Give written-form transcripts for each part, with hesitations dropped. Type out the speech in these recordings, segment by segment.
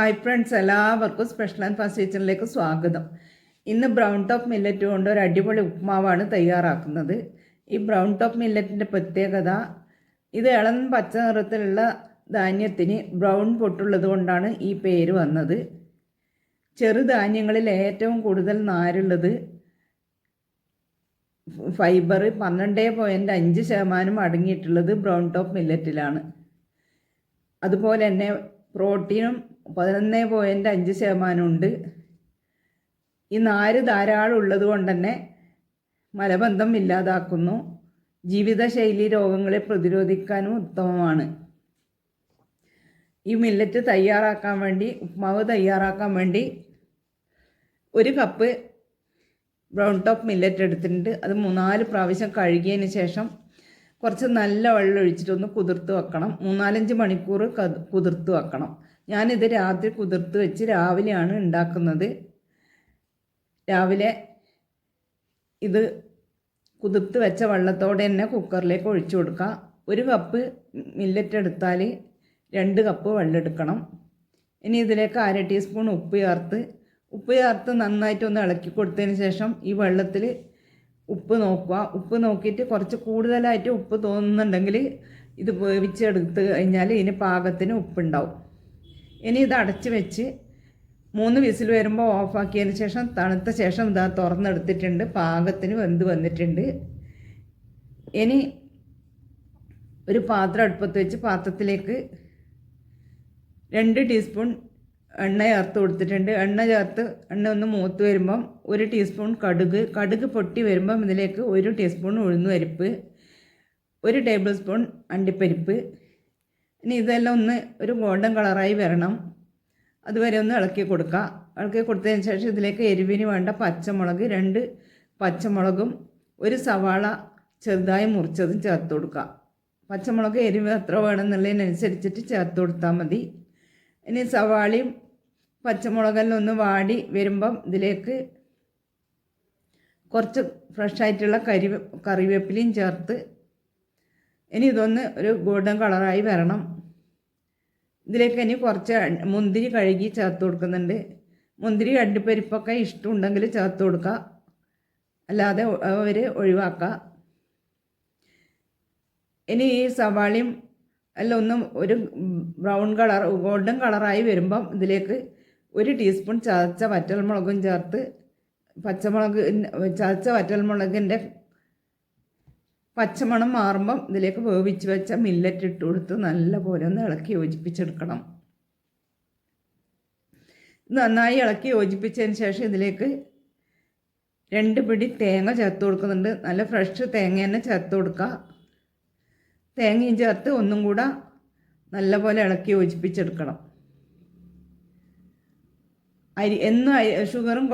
Hi friends, എല്ലാവർക്കും special and fast കിച്ചണിലേക്ക് സ്വാഗതം. ഇന്ന് ബ്രൗൺ ടോപ്പ് മില്ലറ്റ് കൊണ്ട് ഒരു അടിപൊളി ഉപ്മാവാണ് തയ്യാറാക്കുന്നത്. ഈ ബ്രൗൺ ടോപ്പ് മില്ലറ്റിൻ്റെ പ്രത്യേകത, ഇത് ഇളം പച്ച നിറത്തിലുള്ള ധാന്യത്തിന് ബ്രൗൺ പൊട്ടുള്ളത് കൊണ്ടാണ് ഈ പേര് വന്നത്. ചെറുധാന്യങ്ങളിൽ ഏറ്റവും കൂടുതൽ നാരുള്ളത്, ഫൈബർ 12.5% അടങ്ങിയിട്ടുള്ളത് ബ്രൗൺ ടോപ്പ് മില്ലറ്റിലാണ്. അതുപോലെ തന്നെ പ്രോട്ടീനും 11.5% ഉണ്ട്. ഈ നാര് ധാരാളം ഉള്ളത് കൊണ്ട് തന്നെ മലബന്ധം ഇല്ലാതാക്കുന്നു. ജീവിതശൈലി രോഗങ്ങളെ പ്രതിരോധിക്കാനും ഉത്തമമാണ്. ഈ മില്ലറ്റ് തയ്യാറാക്കാൻ വേണ്ടി, ഉപ്മാവ് തയ്യാറാക്കാൻ വേണ്ടി 1 കപ്പ് ബ്രൗൺ ടോപ്പ് മില്ലറ്റ് എടുത്തിട്ടുണ്ട്. അത് 3-4 പ്രാവശ്യം കഴുകിയതിന് ശേഷം കുറച്ച് നല്ല വെള്ളം ഒഴിച്ചിട്ടൊന്ന് കുതിർത്ത് വെക്കണം. 3-4 മണിക്കൂർ കുതിർത്ത് വെക്കണം. ഞാനിത് രാത്രി കുതിർത്ത് വെച്ച് രാവിലെയാണ് ഉണ്ടാക്കുന്നത്. രാവിലെ ഇത് കുതിർത്ത് വെച്ച വെള്ളത്തോടെ തന്നെ കുക്കറിലേക്ക് ഒഴിച്ചു കൊടുക്കുക. 1 കപ്പ് മില്ലറ്റ് എടുത്താൽ 2 കപ്പ് വെള്ളം എടുക്കണം. ഇനി ഇതിലേക്ക് 1/2 ടീസ്പൂൺ ഉപ്പ് ചേർത്ത് നന്നായിട്ടൊന്ന് ഇളക്കി കൊടുത്തതിന് ശേഷം ഈ വെള്ളത്തിൽ ഉപ്പ് നോക്കുക. ഉപ്പ് നോക്കിയിട്ട് കുറച്ച് കൂടുതലായിട്ട് ഉപ്പ് തോന്നുന്നുണ്ടെങ്കിൽ ഇത് വേവിച്ചെടുത്ത് കഴിഞ്ഞാൽ ഇതിന് പാകത്തിന് ഉപ്പുണ്ടാവും. ഇനി ഇത് അടച്ച് വെച്ച് 3 വിസിൽ വരുമ്പോൾ ഓഫാക്കിയതിന് ശേഷം തണുത്ത ശേഷം ഇതാ തുറന്നെടുത്തിട്ടുണ്ട്. പാകത്തിന് വെന്ത് വന്നിട്ടുണ്ട്. ഇനി ഒരു പാത്രം അടുപ്പത്ത് വെച്ച് പാത്രത്തിലേക്ക് 2 ടീസ്പൂൺ എണ്ണ ചേർത്ത് കൊടുത്തിട്ടുണ്ട്. എണ്ണ ഒന്ന് മൂത്ത് വരുമ്പം 1 ടീസ്പൂൺ കടുക് പൊട്ടി വരുമ്പം ഇതിലേക്ക് 1 ടീസ്പൂൺ ഉഴുന്നുപരിപ്പ്, 1 ടേബിൾ സ്പൂൺ അണ്ടിപ്പരിപ്പ്. ഇനി ഇതെല്ലാം ഒന്ന് ഒരു ഗോൾഡൻ കളറായി വരണം. അതുവരെ ഒന്ന് ഇളക്കി കൊടുക്കുക. ഇളക്കി കൊടുത്തതിന് ശേഷം ഇതിലേക്ക് എരിവിന് വേണ്ട പച്ചമുളക്, 2 പച്ചമുളകും 1 സവാള ചെറുതായി മുറിച്ചതും ചേർത്ത് കൊടുക്കുക. പച്ചമുളക് എരിവ് എത്ര വേണമെന്നുള്ളതിനനുസരിച്ചിട്ട് ചേർത്ത് കൊടുത്താൽ മതി. ഇനി സവാളയും പച്ചമുളകെല്ലാം ഒന്ന് വാടി വരുമ്പം ഇതിലേക്ക് കുറച്ച് ഫ്രഷായിട്ടുള്ള കറിവേപ്പിലയും ചേർത്ത് ഇനി ഇതൊന്ന് ഒരു ഗോൾഡൻ കളറായി വരണം. ഇതിലേക്ക് ഇനി കുറച്ച് മുന്തിരി കഴുകി ചേർത്ത് കൊടുക്കുന്നുണ്ട്. മുന്തിരി അണ്ടിപ്പരിപ്പൊക്കെ ഇഷ്ടമുണ്ടെങ്കിൽ ചേർത്ത് കൊടുക്കുക, അല്ലാതെ അവർ ഒഴിവാക്കുക. ഇനി ഈ സവാളയും എല്ലാം ഒന്നും ഒരു ഗോൾഡൻ കളറായി വരുമ്പം ഇതിലേക്ക് 1 ടീസ്പൂൺ ചതച്ച വറ്റൽമുളകും ചേർത്ത് ചതച്ച വറ്റൽമുളകിൻ്റെ പച്ചമണം മാറുമ്പം ഇതിലേക്ക് വേവിച്ച് വെച്ച മില്ലറ്റ് ഇട്ട് കൊടുത്ത് നല്ലപോലെ ഒന്ന് ഇളക്കി യോജിപ്പിച്ചെടുക്കണം. നന്നായി ഇളക്കി യോജിപ്പിച്ചതിന് ശേഷം ഇതിലേക്ക് 2 പിടി തേങ്ങ ചേർത്ത് കൊടുക്കുന്നുണ്ട്. നല്ല ഫ്രഷ് തേങ്ങ തന്നെ ചേർത്ത് കൊടുക്കുക. തേങ്ങയും ചേർത്ത് ഒന്നും കൂടെ നല്ലപോലെ ഇളക്കി യോജിപ്പിച്ചെടുക്കണം. എന്നും ഷുഗറും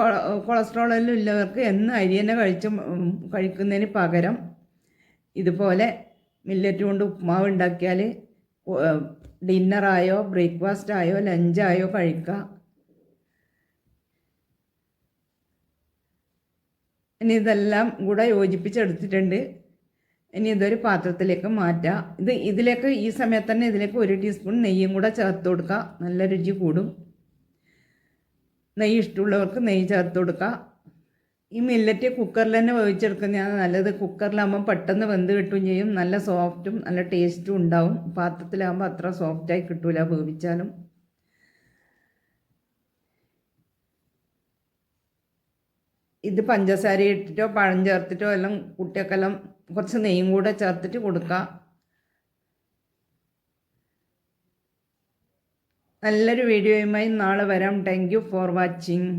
കൊളസ്ട്രോളെല്ലാം ഉള്ളവർക്ക് എന്നും അരി തന്നെ കഴിക്കുന്നതിന് പകരം ഇതുപോലെ മില്ലറ്റ് കൊണ്ട് ഉപ്മാവ് ഉണ്ടാക്കിയാൽ ഡിന്നറായോ ബ്രേക്ക്ഫാസ്റ്റായോ ലഞ്ചായോ കഴിക്കുക. ഇനി ഇതെല്ലാം കൂടെ യോജിപ്പിച്ചെടുത്തിട്ടുണ്ട്. ഇനി ഇതൊരു പാത്രത്തിലേക്ക് മാറ്റാം. ഇതിലേക്ക് ഈ സമയത്ത് തന്നെ ഇതിലേക്ക് 1 ടീസ്പൂൺ നെയ്യും കൂടെ ചേർത്ത് കൊടുക്കുക. നല്ല രുചി കൂടും. നെയ്യ് ഇഷ്ടമുള്ളവർക്ക് നെയ്യ് ചേർത്ത് കൊടുക്കുക. ഈ മില്ലറ്റ് കുക്കറിൽ തന്നെ വേവിച്ചെടുക്കുന്നതാണ് നല്ലത്. കുക്കറിലാകുമ്പോൾ പെട്ടെന്ന് വെന്ത് കിട്ടുകയും ചെയ്യും. നല്ല സോഫ്റ്റും നല്ല ടേസ്റ്റും ഉണ്ടാവും. പാത്രത്തിലാകുമ്പോൾ അത്ര സോഫ്റ്റായി കിട്ടൂല വേവിച്ചാലും. ഇത് പഞ്ചസാര ഇട്ടിട്ടോ പഴം ചേർത്തിട്ടോ എല്ലാം കുട്ടികൾക്കെല്ലാം കുറച്ച് നെയ്യും കൂടെ ചേർത്തിട്ട് കൊടുക്കുക. നല്ലൊരു വീഡിയോയുമായി നാളെ വരാം. Thank you for watching.